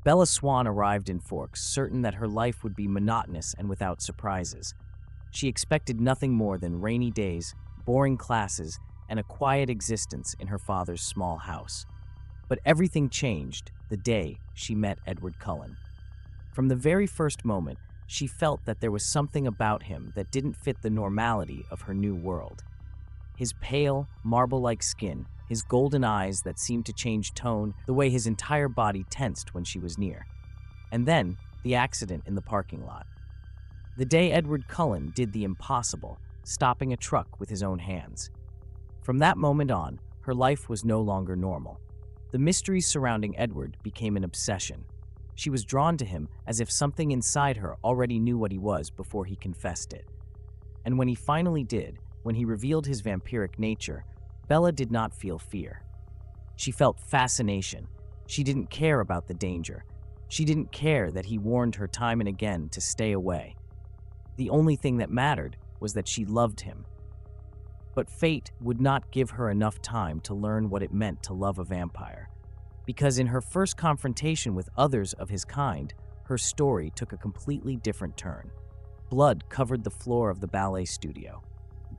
Bella Swan arrived in Forks, certain that her life would be monotonous and without surprises. She expected nothing more than rainy days, boring classes, and a quiet existence in her father's small house. But everything changed the day she met Edward Cullen. From the very first moment, she felt that there was something about him that didn't fit the normality of her new world. His pale, marble-like skin, his golden eyes that seemed to change tone, the way his entire body tensed when she was near. And then, the accident in the parking lot. The day Edward Cullen did the impossible, stopping a truck with his own hands. From that moment on, her life was no longer normal. The mysteries surrounding Edward became an obsession. She was drawn to him as if something inside her already knew what he was before he confessed it. And when he finally did, when he revealed his vampiric nature, Bella did not feel fear. She felt fascination. She didn't care about the danger. She didn't care that he warned her time and again to stay away. The only thing that mattered was that she loved him. But fate would not give her enough time to learn what it meant to love a vampire, because in her first confrontation with others of his kind, her story took a completely different turn. Blood covered the floor of the ballet studio.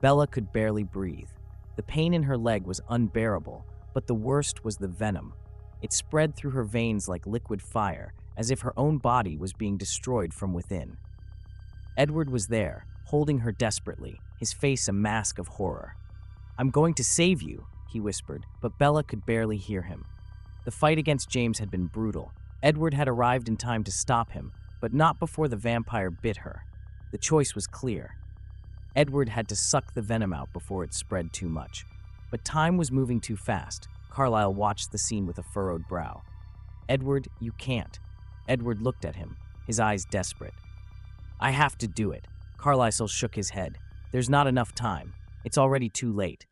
Bella could barely breathe. The pain in her leg was unbearable, but the worst was the venom. It spread through her veins like liquid fire, as if her own body was being destroyed from within. Edward was there, holding her desperately, his face a mask of horror. "I'm going to save you," he whispered, but Bella could barely hear him. The fight against James had been brutal. Edward had arrived in time to stop him, but not before the vampire bit her. The choice was clear. Edward had to suck the venom out before it spread too much. But time was moving too fast. Carlyle watched the scene with a furrowed brow. "Edward, you can't." Edward looked at him, his eyes desperate. "I have to do it." Carlyle shook his head. "There's not enough time. It's already too late."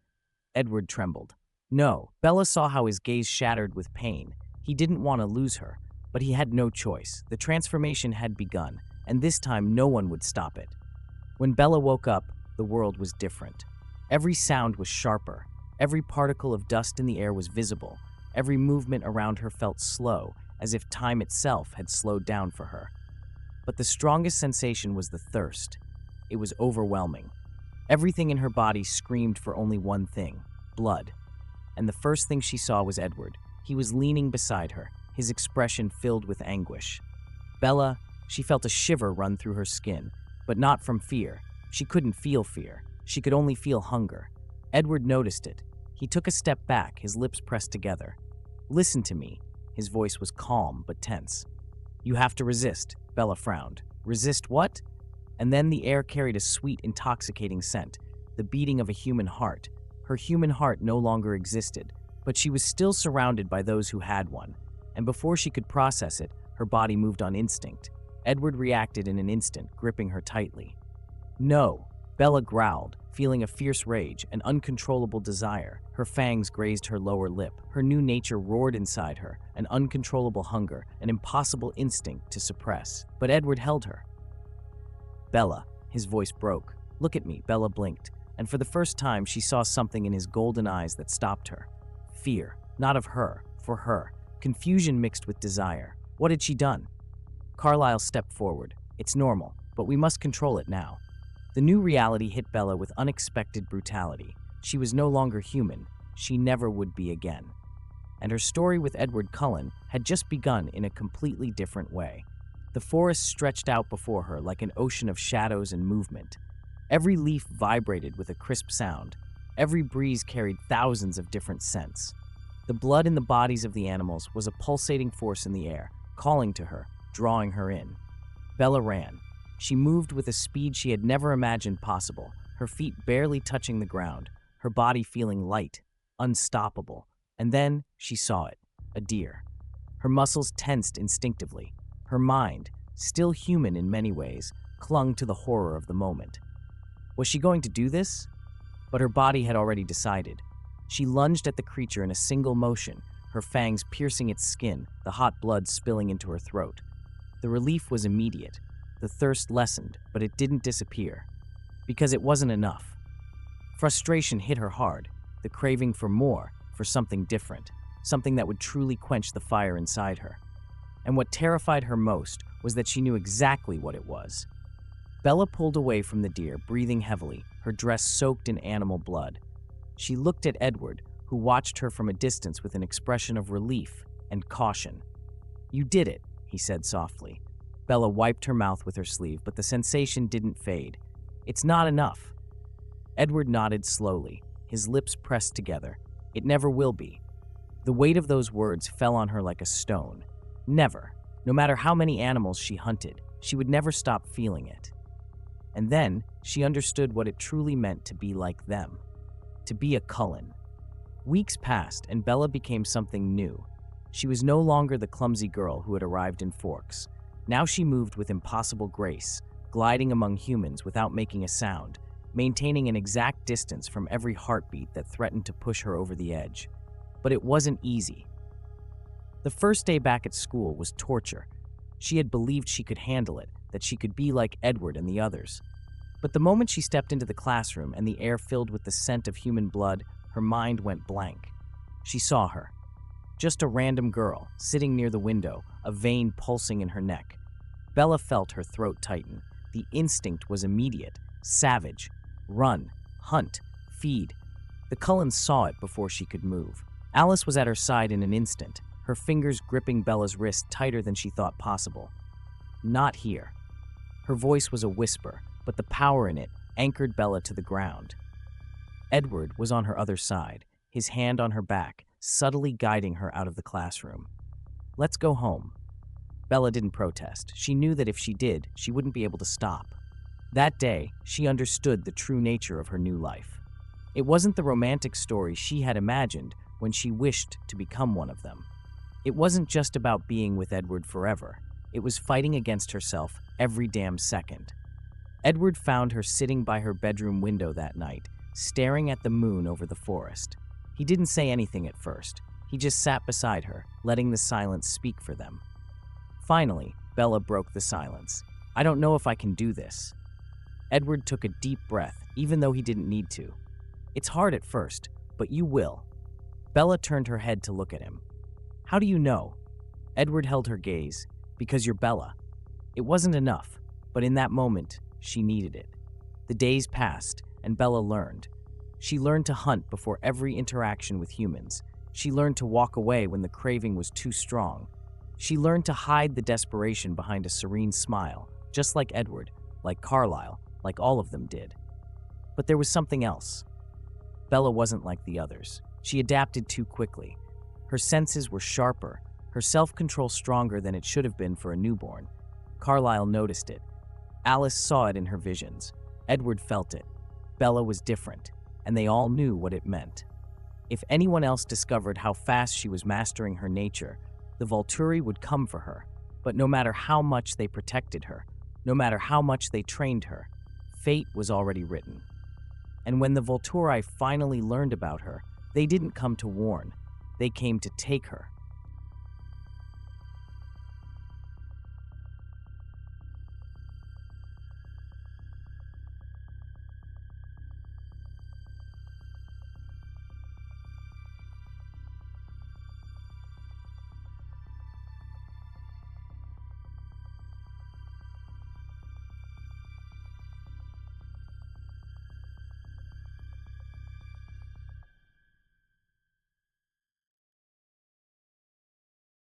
Edward trembled. No, Bella saw how his gaze shattered with pain. He didn't want to lose her, but he had no choice. The transformation had begun, and this time no one would stop it. When Bella woke up, the world was different. Every sound was sharper. Every particle of dust in the air was visible. Every movement around her felt slow, as if time itself had slowed down for her. But the strongest sensation was the thirst. It was overwhelming. Everything in her body screamed for only one thing: blood. And the first thing she saw was Edward. He was leaning beside her, his expression filled with anguish. Bella, she felt a shiver run through her skin, but not from fear. She couldn't feel fear. She could only feel hunger. Edward noticed it. He took a step back, his lips pressed together. "Listen to me." His voice was calm but tense. "You have to resist." Bella frowned. "Resist what?" And then the air carried a sweet, intoxicating scent, the beating of a human heart. Her human heart no longer existed, but she was still surrounded by those who had one. And before she could process it, her body moved on instinct. Edward reacted in an instant, gripping her tightly. "No," Bella growled, feeling a fierce rage, an uncontrollable desire. Her fangs grazed her lower lip. Her new nature roared inside her, an uncontrollable hunger, an impossible instinct to suppress. But Edward held her. "Bella," his voice broke. "Look at me." Bella blinked, and for the first time she saw something in his golden eyes that stopped her. Fear, not of her, for her. Confusion mixed with desire. What had she done? Carlyle stepped forward. "It's normal, but we must control it now." The new reality hit Bella with unexpected brutality. She was no longer human. She never would be again. And her story with Edward Cullen had just begun in a completely different way. The forest stretched out before her like an ocean of shadows and movement. Every leaf vibrated with a crisp sound. Every breeze carried thousands of different scents. The blood in the bodies of the animals was a pulsating force in the air, calling to her, drawing her in. Bella ran. She moved with a speed she had never imagined possible, her feet barely touching the ground, her body feeling light, unstoppable. And then she saw it, a deer. Her muscles tensed instinctively. Her mind, still human in many ways, clung to the horror of the moment. Was she going to do this? But her body had already decided. She lunged at the creature in a single motion, her fangs piercing its skin, the hot blood spilling into her throat. The relief was immediate. The thirst lessened, but it didn't disappear. Because it wasn't enough. Frustration hit her hard, the craving for more, for something different, something that would truly quench the fire inside her. And what terrified her most was that she knew exactly what it was. Bella pulled away from the deer, breathing heavily, her dress soaked in animal blood. She looked at Edward, who watched her from a distance with an expression of relief and caution. "You did it," he said softly. Bella wiped her mouth with her sleeve, but the sensation didn't fade. "It's not enough." Edward nodded slowly, his lips pressed together. "It never will be." The weight of those words fell on her like a stone. Never. No matter how many animals she hunted, she would never stop feeling it. And then she understood what it truly meant to be like them. To be a Cullen. Weeks passed, and Bella became something new. She was no longer the clumsy girl who had arrived in Forks. Now she moved with impossible grace, gliding among humans without making a sound, maintaining an exact distance from every heartbeat that threatened to push her over the edge. But it wasn't easy. The first day back at school was torture. She had believed she could handle it, that she could be like Edward and the others. But the moment she stepped into the classroom and the air filled with the scent of human blood, her mind went blank. She saw her. Just a random girl, sitting near the window, a vein pulsing in her neck. Bella felt her throat tighten. The instinct was immediate, savage. Run, hunt, feed. The Cullens saw it before she could move. Alice was at her side in an instant, her fingers gripping Bella's wrist tighter than she thought possible. "Not here." Her voice was a whisper, but the power in it anchored Bella to the ground. Edward was on her other side, his hand on her back, subtly guiding her out of the classroom. "Let's go home." Bella didn't protest. She knew that if she did, she wouldn't be able to stop. That day, she understood the true nature of her new life. It wasn't the romantic story she had imagined when she wished to become one of them. It wasn't just about being with Edward forever. It was fighting against herself every damn second. Edward found her sitting by her bedroom window that night, staring at the moon over the forest. He didn't say anything at first. He just sat beside her, letting the silence speak for them. Finally, Bella broke the silence. "I don't know if I can do this." Edward took a deep breath, even though he didn't need to. "It's hard at first, but you will." Bella turned her head to look at him. "How do you know?" Edward held her gaze. "Because you're Bella." It wasn't enough, but in that moment, she needed it. The days passed, and Bella learned. She learned to hunt before every interaction with humans. She learned to walk away when the craving was too strong. She learned to hide the desperation behind a serene smile, just like Edward, like Carlisle, like all of them did. But there was something else. Bella wasn't like the others. She adapted too quickly. Her senses were sharper, her self-control stronger than it should have been for a newborn. Carlisle noticed it. Alice saw it in her visions. Edward felt it. Bella was different, and they all knew what it meant. If anyone else discovered how fast she was mastering her nature, the Volturi would come for her. But no matter how much they protected her, no matter how much they trained her, fate was already written. And when the Volturi finally learned about her, they didn't come to warn. They came to take her.